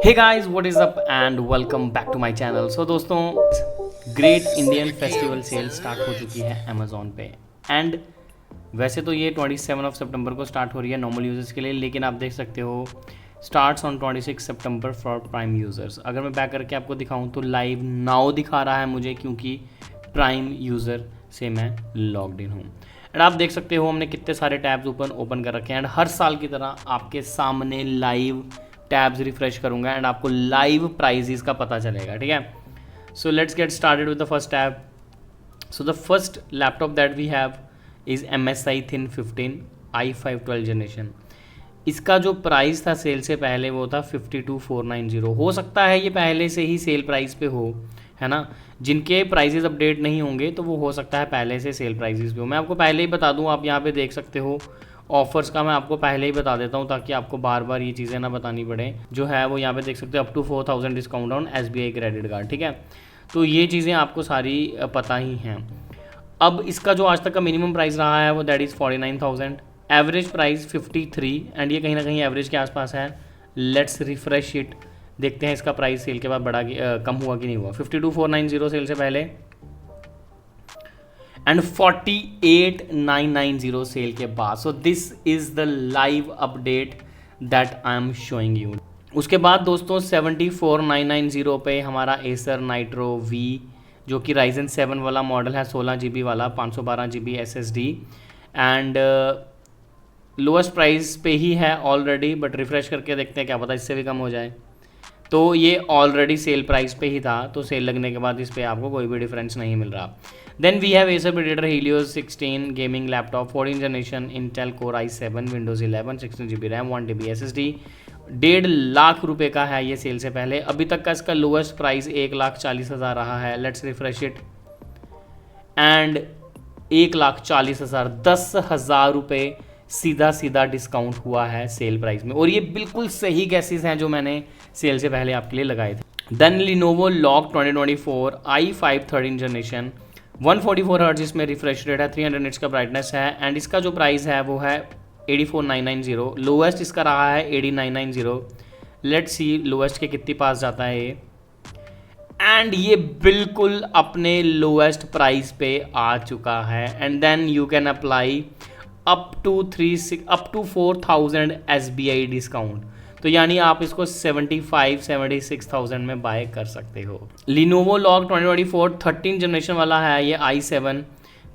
Hey guys what is up and welcome back to my channel. So दोस्तों, great Indian festival sale start हो चुकी है Amazon पे। And वैसे तो ये 27 सितंबर को स्टार्ट हो रही है नॉर्मल यूज़र्स के लिए, लेकिन आप देख सकते हो starts on 26 September for prime users. अगर मैं बैक करके आपको दिखाऊं तो लाइव नाउ दिखा रहा है मुझे, क्योंकि प्राइम यूज़र से मैं लॉग्ड इन हूँ। एंड आप देख सकते हो हमने कितने सारे टैब्स ओपन कर रखे हैं। एंड हर साल की तरह आपके सामने लाइव टैब्स रिफ्रेश करूंगा एंड आपको लाइव प्राइजेस का पता चलेगा, ठीक है। So let's get started with the first tab. So the first laptop that we have is MSI Thin 15 i5 12 generation. इसका जो प्राइस था सेल से पहले वो था 52,490। हो सकता है ये पहले से ही सेल प्राइस पे हो, है ना। जिनके प्राइजेस अपडेट नहीं होंगे तो वो हो सकता है पहले से सेल प्राइजेस पे हो। मैं आपको पहले ही बता दूं, आप यहाँ पे देख सकते हो ऑफर्स का मैं आपको पहले ही बता देता हूँ ताकि आपको बार बार ये चीज़ें ना बतानी पड़े। जो है वो यहाँ पे देख सकते हो up to 4,000 discount on SBI credit card, ठीक है। तो ये चीज़ें आपको सारी पता ही हैं। अब इसका जो आज तक का मिनिमम प्राइस रहा है वो that is 49,000, average price 53 and ये कहीं ना कहीं एवरेज के आसपास है। लेट्स रिफ्रेश इट, देखते हैं इसका प्राइस सेल के बाद कम हुआ कि नहीं हुआ। 52,490 सेल से पहले एंड 48,990 सेल के बाद। So this is the live update that I am showing you. उसके बाद दोस्तों 74,990 पे हमारा Acer Nitro V, जो कि Ryzen 7 वाला मॉडल है, 16 GB वाला, 512 GB SSD and lowest price पे ही है ऑलरेडी। बट रिफ्रेश करके देखते हैं, क्या पता इससे भी कम हो जाए। तो ये ऑलरेडी सेल प्राइस पे ही था, तो सेल लगने के बाद इस पर आपको कोई भी डिफरेंस नहीं मिल रहा। Then we have Acer Predator Helios 16 gaming laptop, 14 generation, Intel core i7, Windows 11, 16 GB RAM, 1 TB SSD। 1.5 lakh रुपए का है ये सेल से पहले। अभी तक का इसका लोएस्ट प्राइस 1,40,000 रहा है। लेट्स रिफ्रेश इट एंड 1,40,000, 10,000 रुपये सीधा सीधा डिस्काउंट हुआ है सेल प्राइस में। और ये बिल्कुल सही गैसेस हैं जो मैंने सेल से पहले आपके लिए लगाए थे। Then Lenovo Log 2024 i5 13 generation, 144 hertz इसमें रिफ्रेश रेट है, 300 निट्स का ब्राइटनेस है एंड इसका जो प्राइस है वो है 84,990। लोएस्ट इसका रहा है 80,990। लेट्स सी लोएस्ट के कितनी पास जाता है ये। एंड ये बिल्कुल अपने लोएस्ट प्राइस पे आ चुका है। And then you can apply up to 4,000 SBI discount. तो यानी आप इसको 76,000 में बाय कर सकते हो। Lenovo Log 2024 13 जनरेशन वाला है ये i7,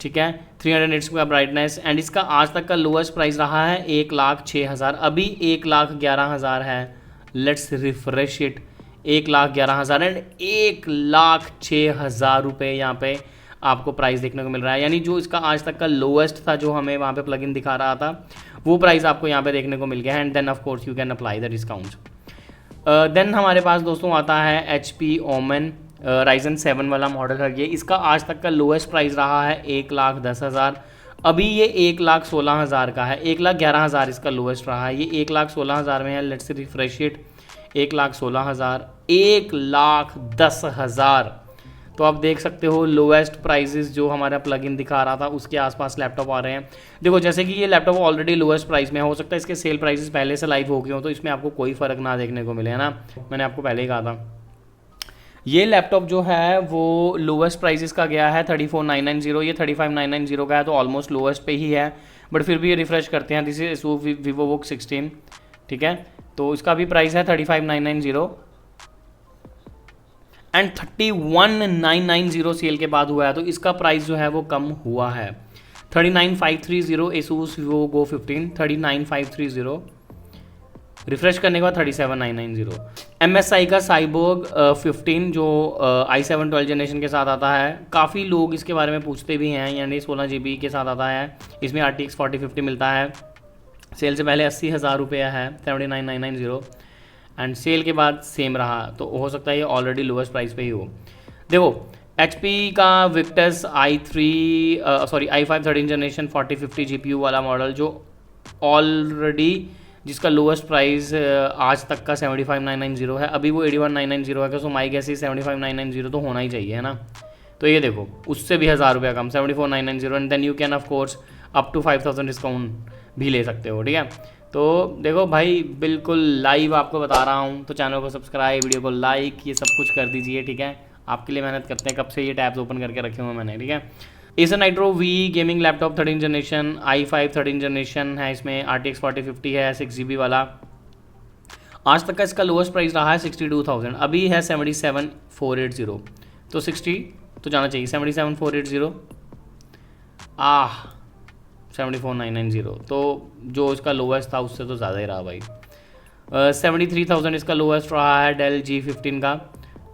ठीक है, 300 निट्स का ब्राइटनेस एंड इसका आज तक का लोएस्ट प्राइस रहा है 1,06,000, अभी 1,11,000 है। लेट्स रिफ्रेश इट, 1,11,000 एंड 1,06,000 रुपये यहाँ पे आपको प्राइस देखने को मिल रहा है। यानी जो इसका आज तक का लोएस्ट था, जो हमें वहाँ पे प्लगइन दिखा रहा था, वो प्राइस आपको यहाँ पे देखने को मिल गया है। And then of course you can apply the discount. Then हमारे पास दोस्तों आता है HP Omen Ryzen 7 वाला मॉडल है ये। इसका आज तक का लोएस्ट प्राइस रहा है 1,10,000, अभी ये 1,16,000 का है। 1,11,000 इसका लोएस्ट रहा है, ये 1,16,000 में है। Let's refresh it, 1,16,000, 1,10,000। तो आप देख सकते हो लोएस्ट प्राइसेस जो हमारा प्लगइन दिखा रहा था उसके आसपास लैपटॉप आ रहे हैं। देखो जैसे कि ये लैपटॉप ऑलरेडी लोएस्ट प्राइस में है, हो सकता है इसके सेल प्राइसेस पहले से लाइव हो गए हो तो इसमें आपको कोई फ़र्क ना देखने को मिले, है ना। मैंने आपको पहले ही कहा था ये लैपटॉप जो है वो लोएस्ट प्राइसेस का गया है 34,990। ये 35,990 का है, तो ऑलमोस्ट लोएस्ट पे ही है। बट फिर भी ये रिफ्रेश करते हैं। दिस इज VivoBook 16, ठीक है। तो इसका भी प्राइस है 35,990 एंड 31,990 सेल के बाद हुआ है, तो इसका प्राइस जो है वो कम हुआ है। 39,530 Asus VivoGo 15, 39,530। रिफ्रेश करने के बाद 37,990। MSI का Cyborg 15 जो i7 12 जनरेशन के साथ आता है। काफ़ी लोग इसके बारे में पूछते भी हैं, यानी 16 GB के साथ आता है। इसमें RTX 4050 मिलता है। सेल से पहले 80,000 रुपया है, 79,990 एंड सेल के बाद सेम रहा, तो हो सकता है ये ऑलरेडी लोएस्ट प्राइस पे ही हो। देखो HP का Victus i5 13 जनरेशन 4050 GPU वाला मॉडल, जो ऑलरेडी जिसका लोएस्ट प्राइस आज तक का 75,990 है, अभी वो 81,990 है। सो माई गैस 75,990 तो होना ही चाहिए, है ना। तो ये देखो उससे भी 1,000 रुपया कम, 74,990 and then you can of course up to 5,000 discount भी ले सकते हो, ठीक है। तो देखो भाई, बिल्कुल लाइव आपको बता रहा हूँ, तो चैनल को सब्सक्राइब, वीडियो को लाइक, ये सब कुछ कर दीजिए, ठीक है। आपके लिए मेहनत करते हैं, कब से ये टैब्स ओपन करके रखे हुए मैंने, ठीक है। Acer nitro we gaming laptop 13 generation, i5 13 generation है, इसमें RTX 4050 है, 6GB वाला। आज तक का इसका लोएस्ट प्राइस रहा है 62,000, अभी है 77,480, तो 60 तो जाना चाहिए, 77,480 74,990, तो जो इसका लोएस्ट था उससे तो ज़्यादा ही रहा भाई। 73,000 इसका लोएस्ट रहा है डेल G15 का,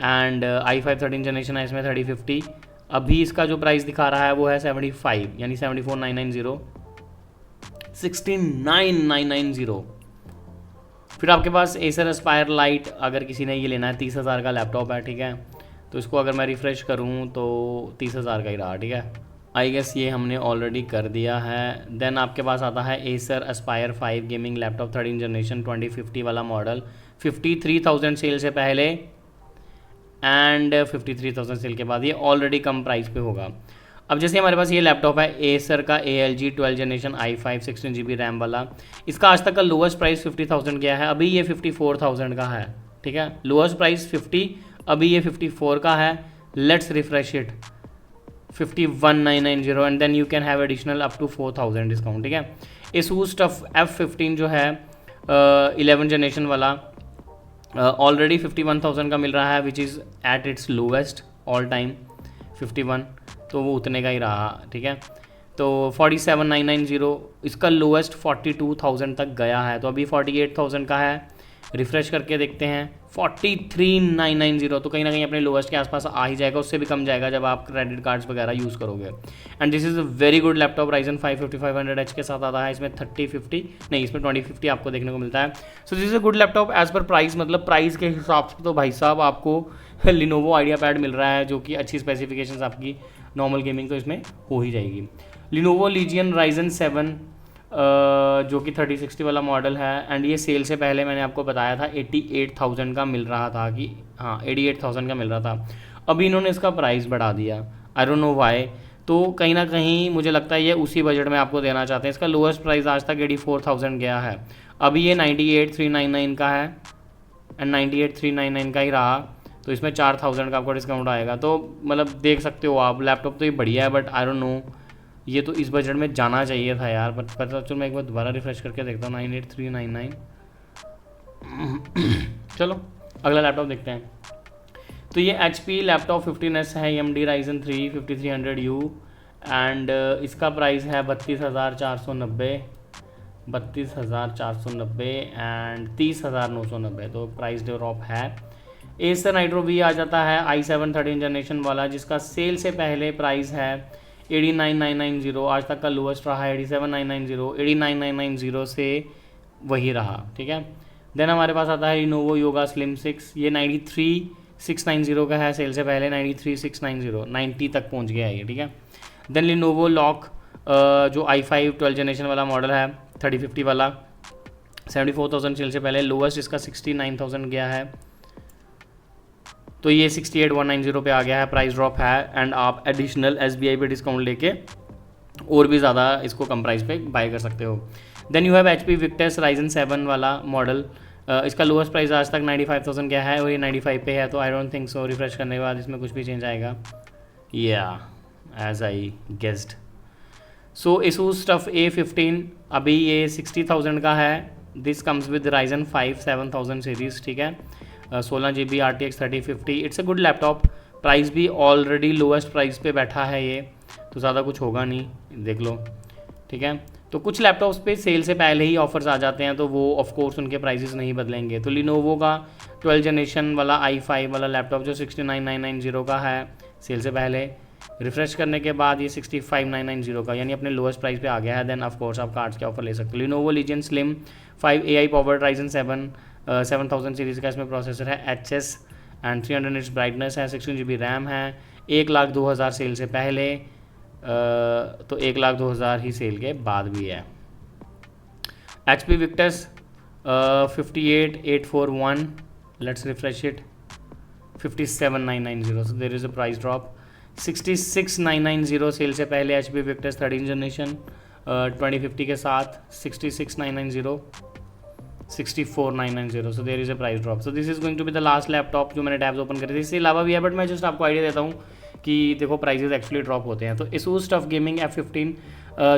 एंड i5 13 जनरेशन है, इसमें 3050। अभी इसका जो प्राइस दिखा रहा है वो है 75, यानी 74,990, 69,990। फिर आपके पास एसर एस्पायर लाइट, अगर किसी ने ये लेना है, 30,000 का लैपटॉप है, ठीक है। तो इसको अगर मैं रिफ़्रेश करूँ तो 30,000 का ही रहा, ठीक है। आई गेस ये हमने ऑलरेडी कर दिया है। देन आपके पास आता है Acer Aspire 5 gaming laptop 13 generation 2050 वाला मॉडल, 53,000 सेल से पहले एंड 53,000 सेल के बाद ये ऑलरेडी कम प्राइस पे होगा। अब जैसे हमारे पास ये लैपटॉप है एसर का ALG 12 generation i5 16GB RAM वाला, इसका आज तक का लोएस्ट प्राइस 50,000 गया है, अभी ये 54,000 का है, ठीक है। लोएस्ट प्राइस 50, अभी ये 54 का है। Let's refresh it, 51,990, and then you can have additional up to 4,000 discount, ठीक है। एसूस टफ F15 जो है 11 जनरेशन वाला, ऑलरेडी 51,000 का मिल रहा है, which is at its lowest all time 51, तो वो उतने का ही रहा, ठीक है। तो 47,990, इसका लोवेस्ट 42,000 तक गया है, तो अभी 48,000 का है। रिफ़्रेश करके देखते हैं 43,990, तो कहीं ना कहीं अपने लोवेस्ट के आसपास आ ही जाएगा, उससे भी कम जाएगा जब आप क्रेडिट कार्ड्स वगैरह यूज़ करोगे। And this is a very good laptop, Ryzen 5 5500H के साथ आता है, इसमें 3050 नहीं, इसमें 2050 आपको देखने को मिलता है। सो this is a good laptop as per price, मतलब प्राइस के हिसाब से तो भाई साहब आपको Lenovo IdeaPad मिल रहा है, जो कि अच्छी स्पेसिफिकेशंस आपकी नॉर्मल गेमिंग तो इसमें हो ही जाएगी। Lenovo Legion Ryzen 7 जो कि 3060 वाला मॉडल है, एंड ये सेल से पहले मैंने आपको बताया था 88,000 का मिल रहा था, कि हाँ 88,000 का मिल रहा था। अभी इन्होंने इसका प्राइस बढ़ा दिया, आई डोंट नो व्हाई, तो कहीं ना कहीं मुझे लगता है ये उसी बजट में आपको देना चाहते हैं। इसका लोएस्ट प्राइस आज तक 84,000 गया है, अभी ये 98,399 का है, एंड 98,399 का ही रहा, तो इसमें 4,000 का आपको डिस्काउंट आएगा। तो मतलब देख सकते हो आप, लैपटॉप तो ये बढ़िया है, बट आई डोंट नो, ये तो इस बजट में जाना चाहिए था यार। बट पता चलो, मैं एक बार दोबारा रिफ्रेश करके देखता हूँ, 98,399। चलो अगला लैपटॉप देखते हैं। तो ये HP लैपटॉप 15S है, AMD Ryzen 3 5300U, एंड इसका प्राइस है 32,490, 32,490 एंड 30,990, तो प्राइस ड्रॉप है। एसर नाइट्रो V आ जाता है i7 13 जनरेशन वाला, जिसका सेल से पहले प्राइस है 89,990, आज तक का लोएस्ट रहा है 87,990, 89,990 से वही रहा, ठीक है। देन हमारे पास आता है Lenovo Yoga Slim 6, ये 93,690 का है, सेल से पहले 93,690, 90 तक पहुंच गया है ये, ठीक है। देन Lenovo Lock जो i5 12 जनरेशन वाला मॉडल है 3050 वाला, 74,000 सेल से पहले, लोएस्ट इसका 69,000 गया है, तो ये 68,190 पे आ गया है, प्राइस ड्रॉप है। एंड आप एडिशनल SBI पे डिस्काउंट लेके और भी ज़्यादा इसको कम प्राइस पे बाय कर सकते हो। Then you have HP Victus Ryzen 7 वाला मॉडल, इसका लोएस्ट प्राइस आज तक 95,000 गया है, और ये 95 पे है, तो I don't think so refresh करने के बाद इसमें कुछ भी चेंज आएगा, या as I guessed. So Asus Tough A15, अभी ये 60,000 का है, दिस कम्स विद Ryzen 5 7000 सीरीज़, ठीक है। 16GB RTX 3050, it's a good laptop, price भी ऑलरेडी लोएस्ट प्राइस पे बैठा है ये, तो ज़्यादा कुछ होगा नहीं, देख लो, ठीक है। तो कुछ लैपटॉप्स पे सेल से पहले ही ऑफर्स आ जाते हैं, तो वो ऑफ कोर्स उनके प्राइसेस नहीं बदलेंगे। तो Lenovo का 12 जनरेशन वाला i5 वाला लैपटॉप जो 69,990 का है, सेल से पहले रिफ्रेश करने के बाद ये 65,990 का, यानी अपने लोएस्ट प्राइस पे आ गया है। देन ऑफ कोर्स आप कार्ड्स के ऑफर ले सकते हो। Lenovo Legion Slim 5 AI powered Ryzen 7 7000 series का इसमें प्रोसेसर है HS, एंड 300 निट्स ब्राइटनेस है, 16GB रैम है, 1,02,000 सेल से पहले, तो 1,02,000 ही सेल के बाद भी है। HP Victus 58,841, let's refresh it, 57,990, so there is a price drop. 66,990 sale से पहले HP Victus 13 जनरेशन 2050 के साथ 66,990, 64,990. So there is a price drop. So this is going to be the last laptop जो मैंने टैब्स ओपन करी थी. इसके अलावा भी है बट मैं जस्ट आपको आइडिया देता हूँ कि देखो प्राइजेस एक्चुअली ड्रॉप होते हैं. तो Asus टफ गेमिंग F15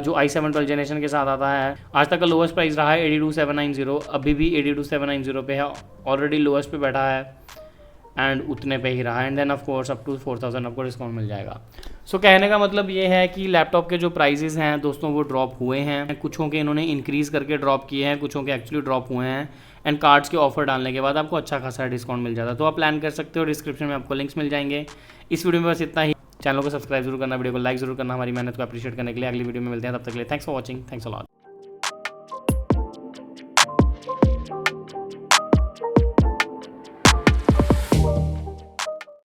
जो i7 12 जनरेशन के साथ आता है, आज तक का लोएस्ट प्राइस रहा है 82,790. अभी भी 82,790 पे है, ऑलरेडी लोएस्ट पे बैठा है एंड उतने पे ही रहा. And then of course up to 4,000 आपको डिस्काउंट मिल जाएगा. सो कहने का मतलब ये है कि लैपटॉप के जो प्राइजेस हैं दोस्तों वो ड्रॉप हुए हैं. कुछों के इन्होंने इंक्रीज़ करके ड्रॉप किए हैं, कुछों के एक्चुअली ड्रॉप हुए हैं. एंड कार्ड्स के ऑफर डालने के बाद आपको अच्छा खासा डिस्काउंट मिल जाता है. तो आप प्लान कर सकते हो, डिस्क्रिप्शन में आपको लिंक्स मिल जाएंगे. इस वीडियो में बस इतना ही. चैनल को सब्सक्राइब जरूर करना, वीडियो को लाइक जरूर करना हमारी मेहनत को अप्रिशिएट करने के लिए. अगली वीडियो में मिलते हैं, तब तक के लिए thanks for watching. Thanks a lot.